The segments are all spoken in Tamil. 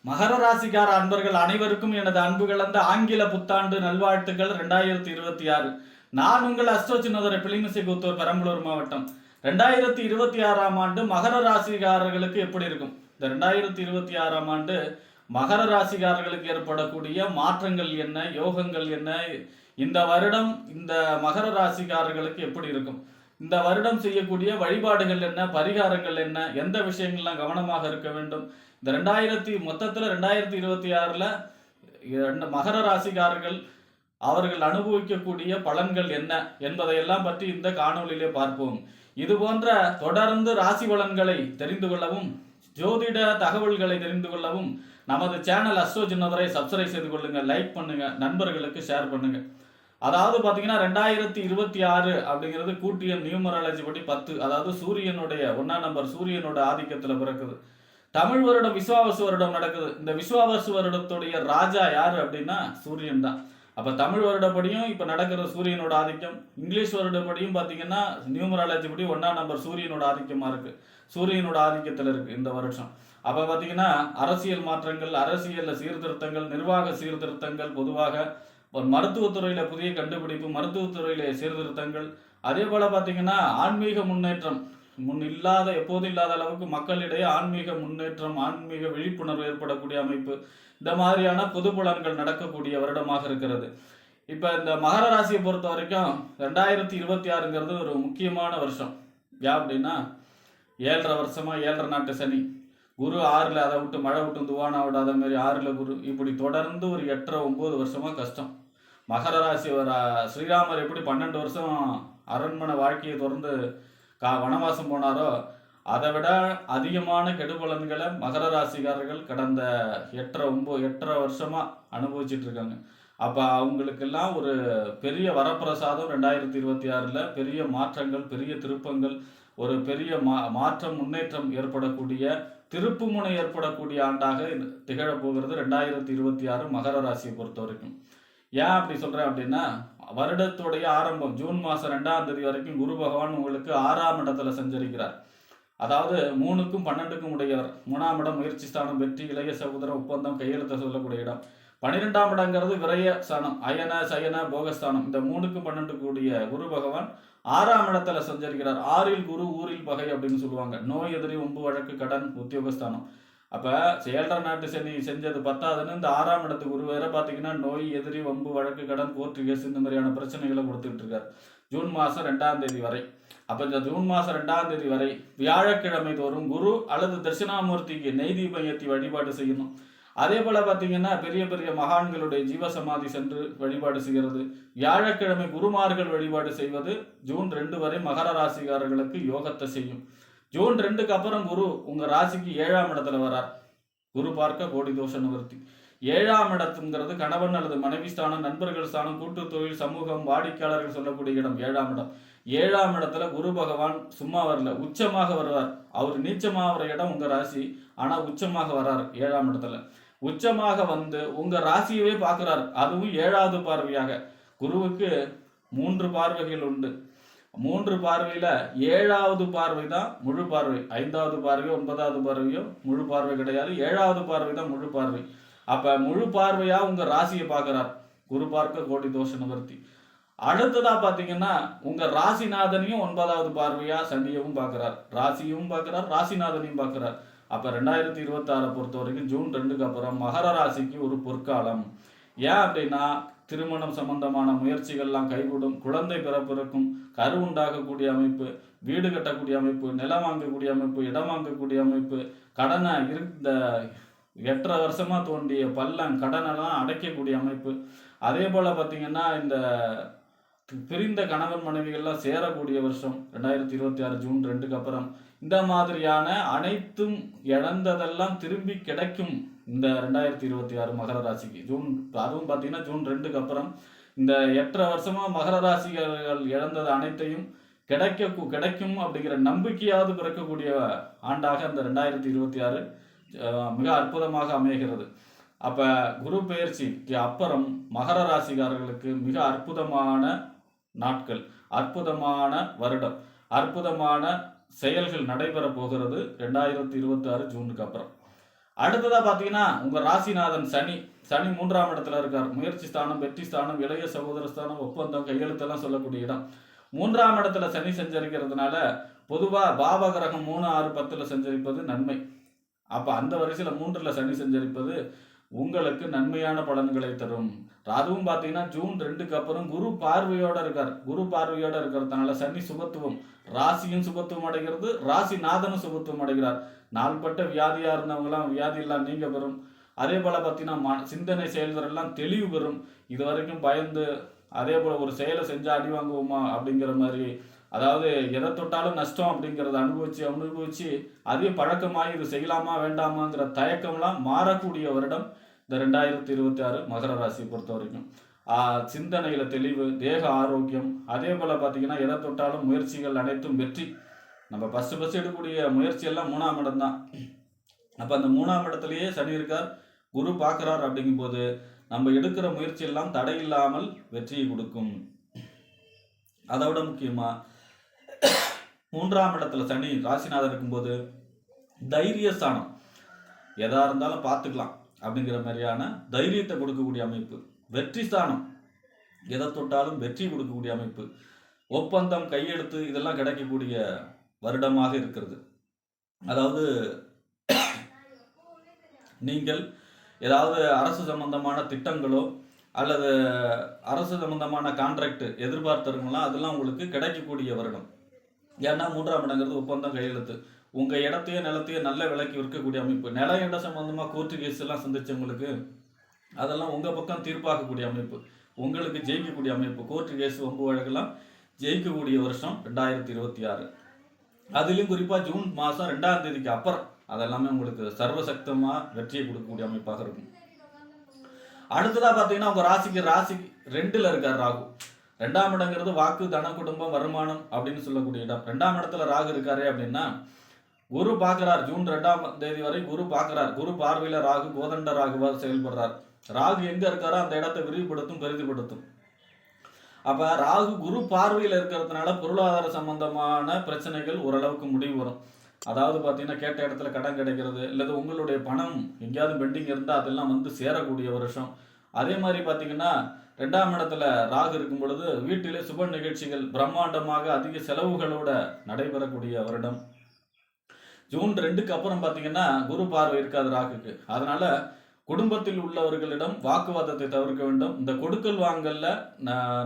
மகர ராசிக்கார அன்பர்கள் அனைவருக்கும் எனது அன்பு கலந்த ஆங்கில புத்தாண்டு நல்வாழ்த்துக்கள் 2026. நான் உங்கள் அஸ்ட்ரோ சின்னதுரை பிளிமிசை கூத்தூர் பெரம்பலூர் மாவட்டம். 2026ஆம் ஆண்டு மகர ராசிக்காரர்களுக்கு எப்படி இருக்கும்? இந்த 2026ஆம் ஆண்டு மகர ராசிக்காரர்களுக்கு ஏற்படக்கூடிய மாற்றங்கள் என்ன, யோகங்கள் என்ன, இந்த வருடம் இந்த மகர ராசிக்காரர்களுக்கு எப்படி இருக்கும், இந்த வருடம் செய்யக்கூடிய வழிபாடுகள் என்ன, பரிகாரங்கள் என்ன, எந்த விஷயங்கள்லாம் கவனமாக இருக்க வேண்டும், இந்த மொத்தத்தில் 2026ல் மகர ராசிக்காரர்கள் அவர்கள் அனுபவிக்கக்கூடிய பலன்கள் என்ன என்பதையெல்லாம் பற்றி இந்த காணொலியிலே பார்ப்போம். இது போன்ற தொடர்ந்து ராசி பலன்களை தெரிந்து கொள்ளவும், ஜோதிட தகவல்களை தெரிந்து கொள்ளவும் நமது சேனல் அஸ்ட்ரோ சின்னதுரை சப்ஸ்கிரைப் செய்து கொள்ளுங்க, லைக் பண்ணுங்க, நண்பர்களுக்கு ஷேர் பண்ணுங்க. அதாவது பார்த்தீங்கன்னா 2026 அப்படிங்கிறது கூட்டியன் நியூமராலஜி படி 10, அதாவது சூரியனுடைய 1ஆம் நம்பர் சூரியனோட ஆதிக்கத்தில் பிறக்குது. தமிழ் வருடம் விஸ்வாவசு வருடம் நடக்குது. இந்த விஸ்வாவசு வருடத்துடைய ராஜா யாரு அப்படின்னா சூரியன் தான். அப்போ தமிழ் வருடப்படியும் இப்போ நடக்கிற சூரியனோட ஆதிக்கம், இங்கிலீஷ் வருடப்படியும் பார்த்தீங்கன்னா நியூமராலஜி படி 1ஆம் நம்பர் சூரியனோட ஆதிக்கமாக இருக்கு, சூரியனோட ஆதிக்கத்தில் இருக்கு இந்த வருஷம். அப்போ பார்த்தீங்கன்னா அரசியல் மாற்றங்கள், அரசியலில் சீர்திருத்தங்கள், நிர்வாக சீர்திருத்தங்கள், பொதுவாக மருத்துவத்துறையில் புதிய கண்டுபிடிப்பு, மருத்துவத்துறையில சீர்திருத்தங்கள், அதே போல் பார்த்தீங்கன்னா ஆன்மீக முன்னேற்றம், எப்போதும் இல்லாத அளவுக்கு மக்களிடையே ஆன்மீக முன்னேற்றம், ஆன்மீக விழிப்புணர்வு ஏற்படக்கூடிய அமைப்பு, இந்த மாதிரியான புது பலன்கள் நடக்கக்கூடிய வருடமாக இருக்கிறது. இப்போ இந்த மகர ராசியை பொறுத்த வரைக்கும் 2026ங்கிறது ஒரு முக்கியமான வருஷம். அப்படின்னா 7.5 வருஷமா 7.5 நாட்டு சனி, குரு 6ல், அதை விட்டு மழை விட்டு துவானா விடாத மாதிரி 6ல் குரு, இப்படி தொடர்ந்து ஒரு 8.5-9 வருஷமா கஷ்டம். மகர ராசி ஸ்ரீராமர் எப்படி 12 வருஷம் அரண்மனை வாழ்க்கையை தொடர்ந்து வனவாசம் போனாரோ அதை விட அதிகமான கெடுபலன்களை மகர ராசிக்காரர்கள் கடந்த 8.5 வருஷமா அனுபவிச்சுட்டு இருக்காங்க. அப்போ அவங்களுக்கெல்லாம் ஒரு பெரிய வரப்பிரசாதம் 2026ல் பெரிய மாற்றங்கள், பெரிய திருப்பங்கள், ஒரு பெரிய மாற்றம், முன்னேற்றம் ஏற்படக்கூடிய, திருப்புமுனை ஏற்படக்கூடிய ஆண்டாக திகழப்போகிறது 2026 மகர ராசியை பொறுத்த வரைக்கும். ஏன் அப்படி சொல்கிறேன் அப்படின்னா, வருடத்துடைய ஆரம்பம் ஜூன் மாதம் 2ஆம் தேதி வரைக்கும் குரு பகவான் உங்களுக்கு 6ஆம் இடத்துல சஞ்சரிக்கிறார். அதாவது 3க்கும் 12க்கும் உடையவர். 3ஆம் இடம் முயற்சி ஸ்தானம், வெற்றி, இளைய சகோதரம், ஒப்பந்தம், கையெழுத்த சொல்லக்கூடிய இடம். 12ஆம் இடங்கிறது விரய ஸ்தானம், அயன சயன போகஸ்தானம். இந்த 3க்கும் 12க்கும் உடைய குரு பகவான் 6ஆம் இடத்துல சஞ்சரிக்கிறார். 6ல் குரு ஊரில் பகை அப்படின்னு சொல்லுவாங்க. நோய், எதிரி, ஒம்பு, வழக்கு, கடன், உத்தியோகஸ்தானம். அப்போ 7.5 நாட்டு சனி செஞ்சது பத்தாதுன்னு இந்த 6ஆம் இடத்துக்கு குரு வேற பார்த்தீங்கன்னா நோய், எதிரி, வம்பு, வழக்கு, கடன், கோர்ட்டு கேஸ், இந்த மாதிரியான பிரச்சனைகளை கொடுத்துட்டு இருக்காரு ஜூன் மாதம் 2ஆம் தேதி வரை. அப்போ இந்த ஜூன் மாதம் 2ஆம் தேதி வரை வியாழக்கிழமை தோறும் குரு அல்லது தட்சிணாமூர்த்திக்கு நெய் தீபம் ஏற்றி வழிபாடு செய்யணும். அதே போல் பார்த்தீங்கன்னா பெரிய பெரிய மகான்களுடைய ஜீவசமாதி சென்று வழிபாடு செய்கிறது. வியாழக்கிழமை குருமார்கள் வழிபாடு செய்வது ஜூன் 2 வரை மகர ராசிக்காரர்களுக்கு யோகத்தை செய்யும். ஜூன் 2க்கு அப்புறம் குரு உங்கள் ராசிக்கு 7ஆம் இடத்துல வரார். குரு பார்க்க கோடி தோஷ நிவர்த்தி. 7ஆம் இடத்துங்கிறது கணவன் அல்லது மனைவி ஸ்தானம், நண்பர்கள் ஸ்தானம், கூட்டு தொழில், சமூகம், வாடிக்கையாளர்கள் சொல்லக்கூடிய இடம் 7ஆம் இடம். 7ஆம் இடத்துல குரு பகவான் சும்மா வரல, உச்சமாக வருவார். அவர் நீச்சமாகிற இடம் உங்கள் ராசி, ஆனால் உச்சமாக வர்றார் 7ஆம் இடத்துல. உச்சமாக வந்து உங்கள் ராசியவே பார்க்குறார், அதுவும் 7வது பார்வையாக. குருவுக்கு 3 பார்வைகள் உண்டு. 3 பார்வையில் 7வது பார்வை தான் முழு பார்வை. 5வது பார்வையோ 9வது பார்வையோ முழு பார்வை கிடையாது. 7வது பார்வை தான் முழு பார்வை. அப்போ முழு பார்வையாக உங்கள் ராசியை பார்க்குறார். குரு பார்க்க கோடி தோஷ நிவர்த்தி. அடுத்ததாக பார்த்தீங்கன்னா உங்கள் ராசிநாதனையும் 9வது பார்வையாக சனியவும் பார்க்குறார். ராசியும் பார்க்குறார், ராசிநாதனையும் பார்க்குறார். அப்போ 2026 பொறுத்த வரைக்கும் ஜூன் 2க்கு அப்புறம் மகர ராசிக்கு ஒரு பொற்காலம். ஏன் அப்படின்னா திருமணம் சம்பந்தமான முயற்சிகள்லாம் கைகூடும், குழந்தை பிறப்பிறக்கும், கரு உண்டாகக்கூடிய அமைப்பு, வீடு கட்டக்கூடிய அமைப்பு, நிலம் வாங்கக்கூடிய அமைப்பு, இடம் வாங்கக்கூடிய அமைப்பு, கடனை இந்த 8.5 வருஷமா தோண்டிய பள்ளம் கடனெல்லாம் அடைக்கக்கூடிய அமைப்பு. அதே போல் பார்த்தீங்கன்னா இந்த பிரிந்த கணவன் மனைவிகள்லாம் சேரக்கூடிய வருஷம் 2026 ஜூன் 2க்கு அப்புறம். இந்த மாதிரியான அனைத்தும் இழந்ததெல்லாம் திரும்பி கிடைக்கும் இந்த 2026 மகர ராசிக்கு. அதுவும் பார்த்தீங்கன்னா ஜூன் 2க்கு அப்புறம் இந்த 8.5 வருஷமா மகர ராசிகள் இழந்தது அனைத்தையும் கிடைக்கும் அப்படிங்கிற நம்பிக்கையாவது பிறக்கக்கூடிய ஆண்டாக இந்த 2026 மிக அற்புதமாக அமைகிறது. அப்போ குரு பெயர்ச்சிக்கு அப்புறம் மகர ராசிக்காரர்களுக்கு மிக அற்புதமான நாட்கள், அற்புதமான வருடம், அற்புதமான செயல்கள் நடைபெற போகிறது 2026 ஜூனுக்கு அப்புறம். அடுத்ததா பாத்தீங்கன்னா உங்க ராசிநாதன் சனி. சனி 3ஆம் இடத்துல இருக்கார். முயற்சி ஸ்தானம், வெற்றி ஸ்தானம், இளைய சகோதர ஸ்தானம், ஒப்பந்தம், கையெழுத்தெல்லாம் சொல்லக்கூடிய இடம். 3ஆம் இடத்துல சனி சஞ்சரிக்கிறதுனால பொதுவா பாவகிரகம் 3, 6, 10ல சஞ்சரிப்பது நன்மை. அப்ப அந்த வரிசையில 3ல சனி சஞ்சரிப்பது உங்களுக்கு நன்மையான பலன்களை தரும். அதுவும் பார்த்தீங்கன்னா ஜூன் 2க்கு அப்புறம் குரு பார்வையோட இருக்கார். குரு பார்வையோட இருக்கிறதுனால சனி சுபத்துவம், ராசியும் சுபத்துவம் அடைகிறது, ராசி நாதனும் சுபத்துவம் அடைகிறார். நாள்பட்ட வியாதியா இருந்தவங்களாம் வியாதி எல்லாம் நீங்க பெறும். அதே போல பார்த்தீங்கன்னா சிந்தனை செயல்கள் எல்லாம் தெளிவு பெறும். இது வரைக்கும் பயந்து அதே போல ஒரு செயலை செஞ்சா அடி வாங்குவோமா அப்படிங்கிற மாதிரி, அதாவது எதை தொட்டாலும் நஷ்டம் அப்படிங்கிறத அனுபவிச்சு அனுபவிச்சு அதே பழக்கமாகி இது செய்யலாமா வேண்டாமாங்கிற தயக்கம்லாம் மாறக்கூடிய வருடம் இந்த 2026 மகர ராசியை பொறுத்த வரைக்கும். சிந்தனையில தெளிவு, தேக ஆரோக்கியம், அதே போல பார்த்தீங்கன்னா எதை தொட்டாலும் முயற்சிகள் அனைத்தும் வெற்றி. நம்ம ஃபர்ஸ்ட் எடுக்கக்கூடிய முயற்சி எல்லாம் 3ஆம் இடம் தான். அப்போ அந்த 3ஆம் இடத்துலயே சனி இருக்கார், குரு பார்க்கிறார். அப்படிங்கும்போது நம்ம எடுக்கிற முயற்சி எல்லாம் தடையில்லாமல் வெற்றியை கொடுக்கும். அதை விட முக்கியமா 3ஆம் இடத்துல சனி ராசிநாதன் இருக்கும்போது தைரிய ஸ்தானம், எதா இருந்தாலும் பார்த்துக்கலாம் அப்படிங்கிற மாதிரியான தைரியத்தை கொடுக்கக்கூடிய அமைப்பு. வெற்றி ஸ்தானம், எதை தொட்டாலும் வெற்றி கொடுக்கக்கூடிய அமைப்பு. ஒப்பந்தம், கையெழுத்து இதெல்லாம் கிடைக்கக்கூடிய வருடமாக இருக்கிறது. அதாவது நீங்கள் ஏதாவது அரசு சம்பந்தமான திட்டங்களோ அல்லது அரசு சம்பந்தமான கான்ட்ராக்ட் எதிர்பார்த்தவங்களாம் அதெல்லாம் உங்களுக்கு கிடைக்கக்கூடிய வருடம். ஏன்னா 3ஆம் இடங்கிறது ஒப்பந்தம், கையெழுத்து. உங்க இடத்தையோ நிலத்தையோ நல்ல விலைக்கு விற்கக்கூடிய அமைப்பு. நில இட சம்பந்தமா கோர்ட்டு கேஸ் எல்லாம் சந்திச்சவங்களுக்கு அதெல்லாம் உங்க பக்கம் தீர்ப்பாக்கக்கூடிய அமைப்பு, உங்களுக்கு ஜெயிக்கக்கூடிய அமைப்பு. கோர்ட்டு கேஸ், வம்பு வழக்கெல்லாம் ஜெயிக்கக்கூடிய வருஷம் 2026. அதுலேயும் குறிப்பா ஜூன் மாதம் 2ஆம் தேதிக்கு அப்புறம் அதெல்லாமே உங்களுக்கு சர்வசக்தமா வெற்றியை கொடுக்கக்கூடிய அமைப்பாக இருக்கும். அடுத்ததா பார்த்தீங்கன்னா உங்க ராசி 2ல இருக்கார் ராகு. 2ஆம் இடங்கிறது வாக்கு, தன, குடும்பம், வருமானம் அப்படின்னு சொல்லக்கூடிய இடம். 2ஆம் இடத்துல ராகு இருக்காரு அப்படின்னா குரு பார்க்கிறார். ஜூன் 2ஆம் தேதி வரை குரு பார்க்கிறார். குரு பார்வையில ராகு கோதண்ட ராகுவாக செயல்படுறார். ராகு எங்க இருக்காரோ அந்த இடத்தை விரிவுபடுத்தும், பெரிதுபடுத்தும். அப்ப ராகு குரு பார்வையில் இருக்கிறதுனால பொருளாதார சம்பந்தமான பிரச்சனைகள் ஓரளவுக்கு முடிவு வரும். அதாவது பார்த்தீங்கன்னா கேட்ட இடத்துல கடன் கிடைக்கிறது, இல்லது உங்களுடைய பணம் எங்கேயாவது பெண்டிங் இருந்தால் அதெல்லாம் வந்து சேரக்கூடிய வருஷம். அதே மாதிரி பார்த்தீங்கன்னா 2ஆம் இடத்துல ராகு இருக்கும் பொழுது வீட்டிலே சுப நிகழ்ச்சிகள் பிரம்மாண்டமாக அதிக செலவுகளோட நடைபெறக்கூடிய வருடம். ஜூன் 2க்கு அப்புறம் பார்த்தீங்கன்னா குரு பார்வை இருக்காது ராகுக்கு. அதனால குடும்பத்தில் உள்ளவர்களிடம் வாக்குவாதத்தை தவிர்க்க வேண்டும். இந்த கொடுக்கல் வாங்கல்ல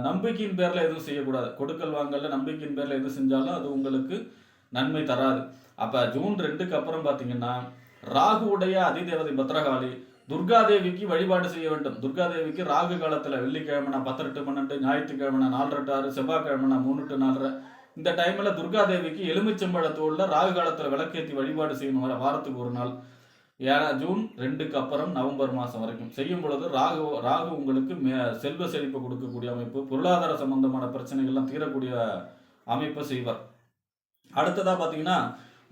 நம்பிக்கையின் பேர்ல எதுவும் செய்யக்கூடாது. கொடுக்கல் வாங்கல்ல நம்பிக்கையின் பேர்ல எது செஞ்சாலும் அது உங்களுக்கு நன்மை தராது. அப்ப ஜூன் 2க்கு அப்புறம் பார்த்தீங்கன்னா ராகுவுடைய அதிதேவதை பத்ரகாளி துர்காதேவிக்கு வழிபாடு செய்ய வேண்டும். துர்காதேவிக்கு ராகு காலத்துல வெள்ளிக்கிழமை 10 to 12, ஞாயிற்றுக்கிழமை 4 to 6, செவ்வாய்க்கிழமை 3 to 4 இந்த டைம்ல துர்காதேவிக்கு எலுமிச்சம்பழத்தோட ராகு காலத்துல விளக்கேற்றி வழிபாடு செய்யணும். வாரத்துக்கு ஒரு நாள். ஜூன் 2க்கு அப்புறம் நவம்பர் மாதம் வரைக்கும் செய்யும் பொழுது ராகு உங்களுக்கு செல்வ செழிப்பை கொடுக்கக்கூடிய அமைப்பு, பொருளாதார சம்பந்தமான பிரச்சனைகள்லாம் தீரக்கூடிய அமைப்பை செய்வார். அடுத்ததா பார்த்தீங்கன்னா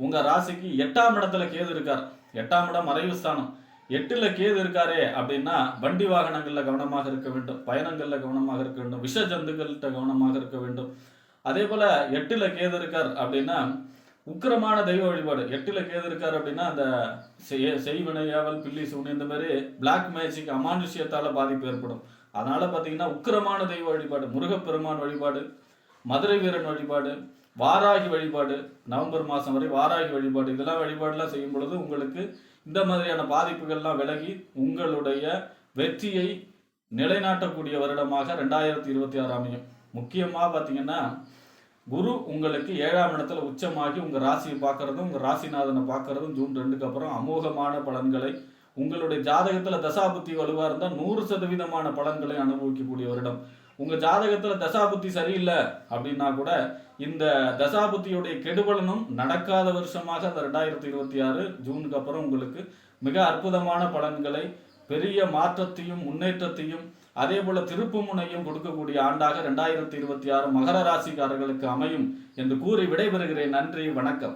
உங்க ராசிக்கு 8ஆம் இடத்துல கேது இருக்கார். 8ஆம் இடம் மறைவு ஸ்தானம். 8ல கேது இருக்காரே அப்படின்னா வண்டி வாகனங்கள்ல கவனமாக இருக்க வேண்டும், பயணங்கள்ல கவனமாக இருக்க வேண்டும், விஷ ஜந்துக்கள்கிட்ட கவனமாக இருக்க வேண்டும். அதே போல 8ல கேது இருக்கார் அப்படின்னா உக்கிரமான தெய்வ வழிபாடு. 8ல கேது இருக்கார் அப்படின்னா அந்த செய்வினையாவல், பில்லி சூனி, இந்த மாதிரி பிளாக் மேஜிக், அமானுஷ்யத்தால பாதிப்பு ஏற்படும். அதனால பார்த்தீங்கன்னா உக்கிரமான தெய்வ வழிபாடு, முருகப்பெருமான் வழிபாடு, மதுரை வீரன் வழிபாடு, வாராகி வழிபாடு, நவம்பர் மாதம் வரை வாராகி வழிபாடு, இதெல்லாம் வழிபாடுலாம் செய்யும் பொழுது உங்களுக்கு இந்த மாதிரியான பாதிப்புகள்லாம் விலகி உங்களுடைய வெற்றியை நிலைநாட்டக்கூடிய வருடமாக 2026 அமையும். முக்கியமாக பார்த்தீங்கன்னா குரு உங்களுக்கு 7ஆம் இடத்துல உச்சமாகி உங்க ராசியை பார்க்கறதும் உங்க ராசிநாதனை பார்க்கறதும் ஜூன் 2க்கு அப்புறம் அமோகமான பலன்களை, உங்களுடைய ஜாதகத்துல தசாபுத்தி வலுவா இருந்தால் 100% பலன்களை அனுபவிக்கக்கூடிய வருடம். உங்க ஜாதகத்துல தசாபுத்தி சரியில்லை அப்படின்னா கூட இந்த தசாபுத்தியுடைய கெடுபலனும் நடக்காத வருஷமாக அந்த 2026 ஜூனுக்கு அப்புறம் உங்களுக்கு மிக அற்புதமான பலன்களை, பெரிய மாற்றத்தையும் முன்னேற்றத்தையும் அதே போல திருப்பு முனையும் கொடுக்கக்கூடிய ஆண்டாக 2026 மகர ராசிக்காரர்களுக்கு அமையும் என்று கூறி விடைபெறுகிறேன். நன்றி, வணக்கம்.